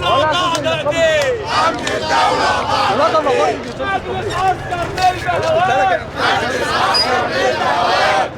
الدولة قطعنا ايديه. أمن الدولة قطعنا ايديه.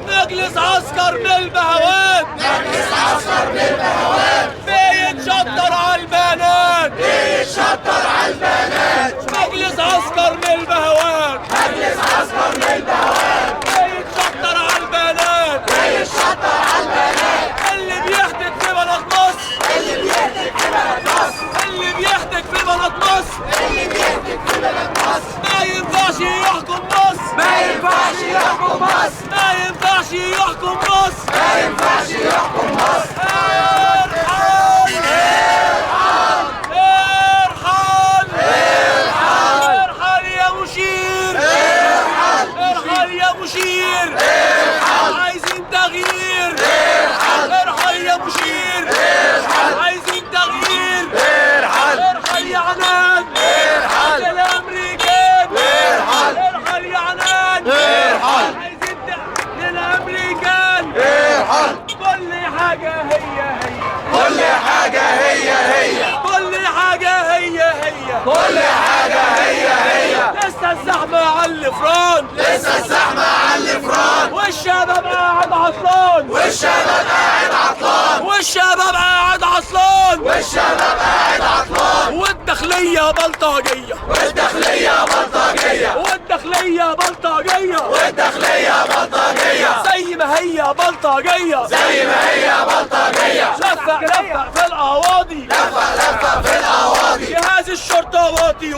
مجلس عسكر من البهوات. مجلس عسكر من البهوات. بيتشطر على البنات. بيتشطر على البنات. مجلس عسكر من البهوات. مجلس عسكر من البهوات. بيتشطر على البنات. بيتشطر على البنات. اللي بيحدث في بلد مصر. اللي بيهتك في بلد مصر. اللي بيحدث في بلد مصر. اللي بيهتك في بلد مصر. ما ينفعش يحكم مصر. ما ينفعش يحكم مصر. ما ينفعش يحكم مصر. ما ينفعش يحكم مصر. ارحل يا مشير. ارحل يا مشير. عايزين تغيير. ارحل يا مشير. عايزين تغيير. ارحل يا عنان. للامريكان. ارحل يا عنان. عايزين للامريكان. كل حاجة هي كل حاجة هي كل حاجة هي كل حاجة هي لسه الزحمة على الفران. لسه الزحمة على الفران. والشباب قاعد عطلان. والشباب قاعد عطلان. والشباب قاعد عطلان. والشباب قاعد عطلان. والداخلية بلطجية. والداخلية بلطجية. والداخلية بلطجية. والداخلية بلطجية. زي ما هي بلطجية. زي ما هي بلطجية. لفق في القواضي. لفة في القواضي. جهاز الشرطة واطي.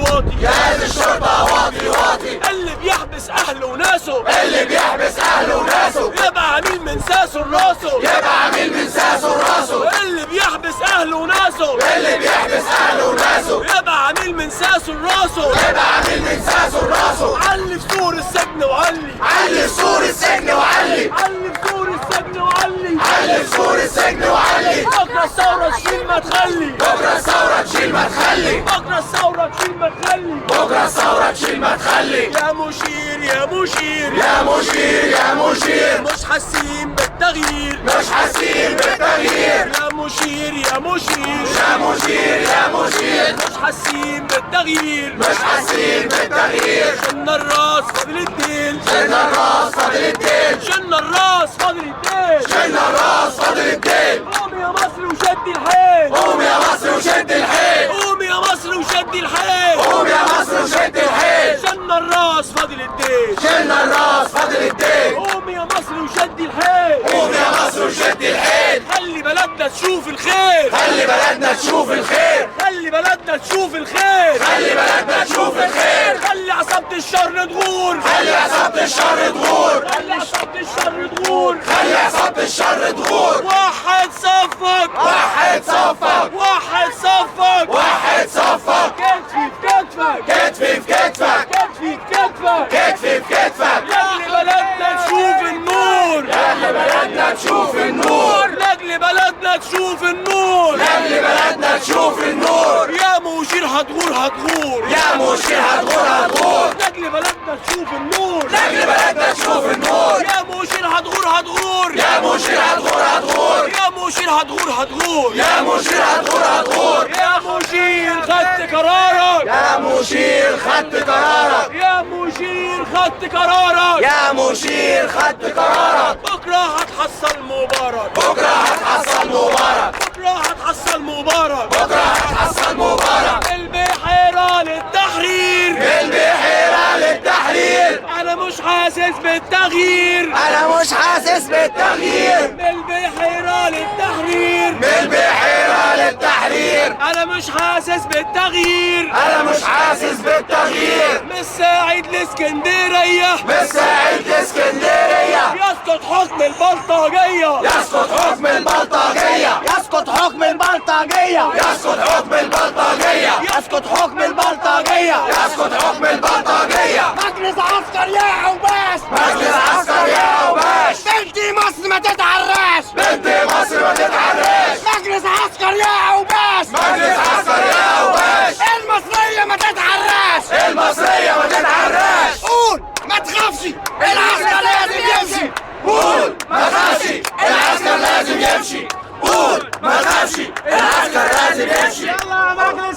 جهاز الشرطة واطي. اللي بيحبس أهله وناسه. اللي بيحبس أهله وناسه. يبقى عميل من ساسه لراسه. يبقى عميل من ساسه لراسه. اللي بيحبس أهله وناسه. اللي بيحبس أهله وناسه. يبقى عميل من ساسه لراسه. يبقى عميل من ساسه لراسه. علي في سور السجن وعلي. علي في سور السجن وعلي. علي في سور السجن وعلي. علي في سور السجن وعلي. بكرة الثورة تشيل ما تخلي. بكرة الثورة تشيل ما تخلي. بكرة الثورة تشيل ما تخلي. بكرة الثورة تشيل ما تخلي. يا مشير يا مشير. يا مشير يا مشير. مش حاسين بالتغيير. مش حاسين بالتغيير. يا مشير يا مشير. يا مشير يا مشير. مش حاسين بالتغيير. مش حاسين بالتغيير. شلنا الراس فاضل الدين. شلنا الراس فاضل الدين. شلنا الراس فاضل الدين. شلنا الراس فاضل الدين. قوم يا مصر وشدي الحيل. قوم يا مصر وشد الحيل. قوم يا مصر وشدي الحيل. قوم يا مصر وشد الحيل. شلنا الراس فاضل الدين. شلنا الراس فاضل الدين. قوم يا مصر وشدي الحيل. قوم يا مصر وشد الحيل. خلي بلدنا تشوف الخير. خلي بلدنا تشوف الخير. خلي بلدنا تشوف الخير. خلي بلدنا تشوف الخير. خلي عصابة الشر تغور. خلي عصابة الشر تغور. خلي عصابة الشر تغور. خلي عصابة الشر تغور. واحد صفك. واحد صفك. واحد صفك. واحد صفك. كتفي في كتفك. كتفي في كتفك. كتفي في كتفك. كتفي في كتفك. لاجل بلدنا تشوف النور. لاجل بلدنا تشوف النور. لاجل بلدنا تشوف النور. لاجل بلدنا تشوف النور. يا مشير هتغور هتغور. يا مشير هتغور هتغور. لاجل بلدنا تشوف النور. لاجل بلدنا تشوف النور. يا مشير هتغور هتغور. يا مشير هتغور هتغور. يا مشير هتغور هتغور. يا مشير هتغور هتغور. يا مشير خدت قرارك. يا مشير خدت قرارك. يا مشير خدت قرارك. يا مشير خدت قرارك. بكره هتحصل مبارك. بكرة هتحصل مبارك. بكره هتحصل مبارك. بكرة هتحصل مبارك. البحيرة للتحرير. البحيرة للتحرير. انا مش حاسس بالتغيير. أنا مش حاسس بالتغيير. البحيرة للتحرير. البحيرة للتحرير. انا مش حاسس بالتغيير. أنا مش حاسس بالتغيير. من الساعد لاسكندرية. من ساعد الإسكندرية. يسقط حكم البلطجية. يسقط حكم البلطجية. يسقط حكم البلطجية. يسقط حكم البلطجية. يسقط حكم البلطجية. يسقط حكم البلطجية. مجلس عسكر يا عباس. مجلس عسكر يا عباش. بنتي مصر ما تتعراش. بنت مصر ما تتعرش. مجلس عسكر يا عباس. مجلس عسكر يا عباش. المصرية ما تتعراش. المصرية ما تتعرش. قول ما تخافش العسكر لازم يمشي. قول ما تخافش العسكر لازم يمشي. قول ما تخافش العسكر لازم يمشي. يلا يا مجلس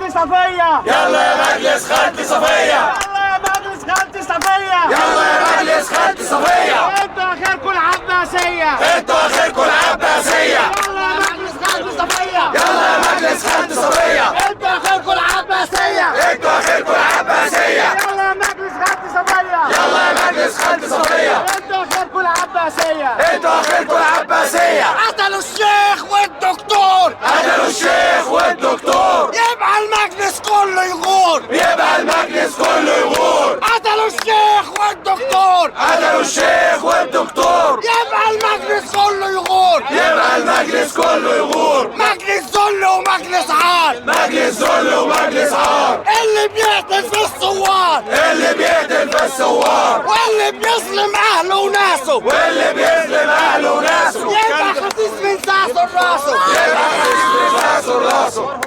خالتي صفية. يلا يا مجلس خالتي صفية. يلا يا مجلس خالتي صفية. يلا يا مجلس خالتي صفية. انتوا اخركم العباسية. انتوا اخركم العباسية. يلا يا مجلس خالتي صفية. يلا يا مجلس خالتي صفية. انتوا اخركم العباسية. انتوا اخركم العباسية. يلا يا مجلس خالتي صفية. يلا يا مجلس خالتي صفية. انتوا اخركم العباسية. انتوا اخركم العباسية. قتلوا الشيخ والدكتور. قتلوا الشيخ والدكتور. يبقى المجلس كله يغور. يبقى المجلس كله يغور. قتلوا الشيخ والدكتور. قتلوا الشيخ والدكتور. يبقى المجلس كله يغور. يبقى المجلس كله يغور. مجلس ذل ومجلس عار. مجلس ذل ومجلس عار. اللي بيقتل في الثوار. اللي بيقتل في الثوار. واللي بيظلم اهله وناسه. واللي بيظلم اهله وناسه. يبقى خسيس من ساسه لراسه. يبقى خسيس من ساسه لراسه.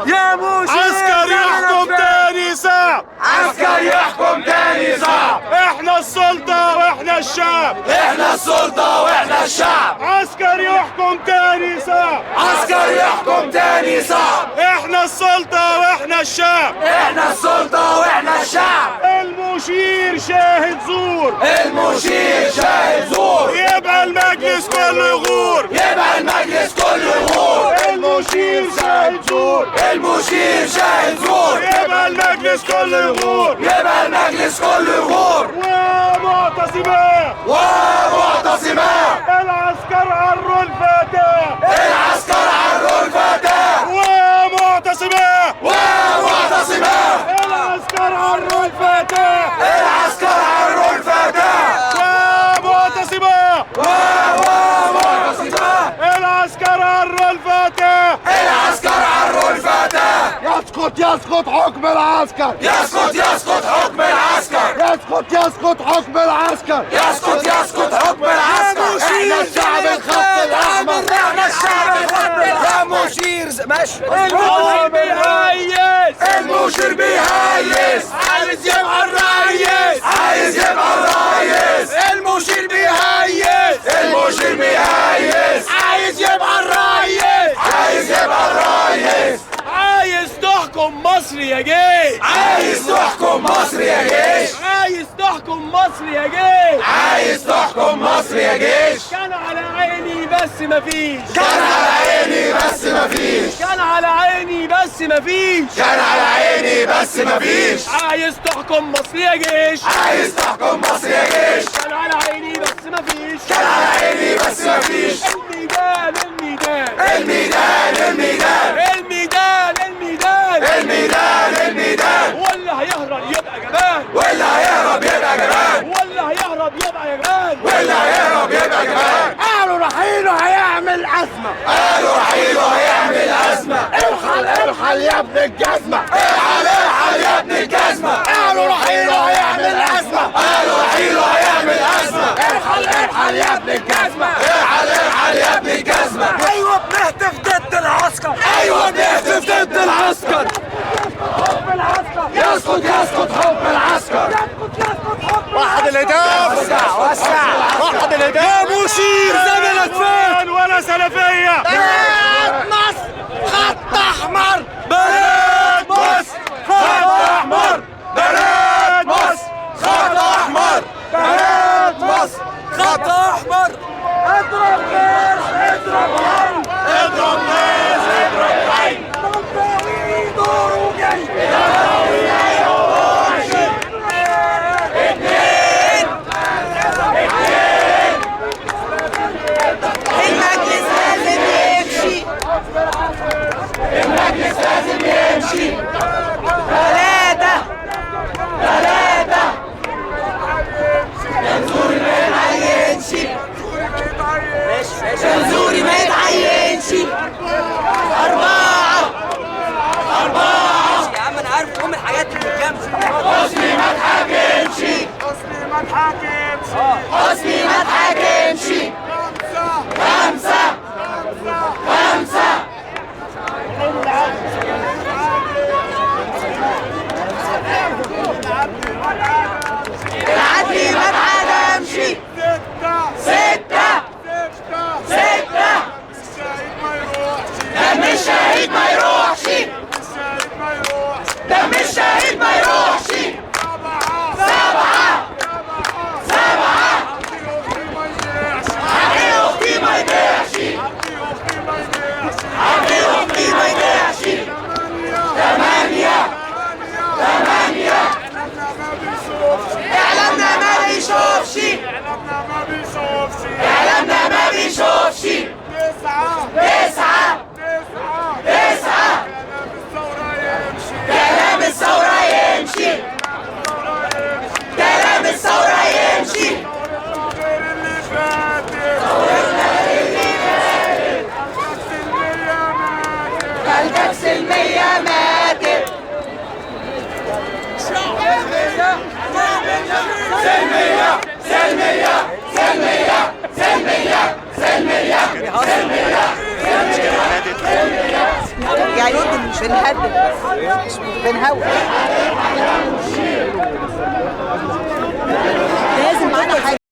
يا مشير عسكر يحكم تاني صعب. عسكر يحكم تاني صعب. احنا السلطة واحنا الشعب. احنا السلطة واحنا الشعب. عسكر يحكم تاني صعب. عسكر يحكم تاني صعب. احنا السلطة واحنا الشعب. احنا السلطة واحنا الشعب. المشير شاهد زور. المشير شاهد زور. يبقى المجلس كله يغور. يبقى المجلس كله يغور. المشير شاهد زور. المشير شاهد زور. يبقى المجلس كله يغور. يبقى المجلس كله يغور. ومعتصمين ومعتصمات. العسكر عروا الفتاة. العسكر عروا الفتاة. ومعتصمين ومعتصمات. العسكر عروا الفتاة. العسكر عروا الفتاة. ومعتصمين ومعتصمات. العسكر عروا الفتاة. العسكر عروا الفتاة. يسقط حكم العسكر. يسقط يسقط حكم العسكر. يسقط حكم العسكر. يسقط حكم العسكر. احنا الشعب الخط الاحمر. احنا الشعب الخط الاحمر. يا مشير ماشي. المشير بيهيس. المشير بيهيس. عايز يبقى الرئيس. عايز يبقى الرئيس. المشير بيهيس. المشير بيهيس. عايز يبقى الرئيس. عايز يبقى الرئيس. عايز تحكم مصر يا جيش. عايز تحكم مصر يا جيش. عايز تحكم مصر يا جيش. عايز تحكم مصر يا جيش. كان على عيني بس مفيش. كان على عيني بس مفيش. كان على عيني بس مفيش. كان على عيني بس مفيش. عايز تحكم مصر يا جيش. عايز تحكم مصر يا جيش. كان على عيني بس مفيش. كان على عيني بس مفيش. الميدان الميدان الميدان الميدان. الميدان الميدان. الميدان الميدان. واللي هيهرب يبقى جبان. واللي هيهرب يبقى جبان. واللي هيهرب يبقى جبان. واللي هيهرب يبقى جبان. قالوا رحيله هيعمل أزمة. قالوا رحيله هيعمل أزمة. ارحل يا ابن الجزمة. ارحل يا ابن الجزمة. قالوا رحيله هيعمل أزمة. قالوا رحيله هيعمل أزمة. ارحل يا ابن الجزمة. ارحل يا ابن الجزمة. أيوة بنهتف ضد العسكر. أيوة بنهتف ضد العسكر. يسقط حكم العسكر. واحد الهداف. وسع واحد الهداف. يا مشير زمنك فين ولا سلفية. بلاد مصر خط أحمر. بلاد مصر خط أحمر. بلاد مصر خط أحمر. بلاد مصر خط أحمر. اضرب ناس اضرب عين. اضرب ناس اضرب عين. منطوي دور وجاي. المجلس لازم يمشي. المجلس لازم يمشي. ثلاثة منزوري ما يتعينش. أربعة يا عم أنا عارف أم الحاجات اللي بتجمع. حسني ما تحاكمش. حسني ما تحاكمش. خمسة. العدل ما اتعدمش. ستة دم الشهيد ما يروحش. سلمية سلمية سلمية سلمية سلمية يعني بنهدد بنهوى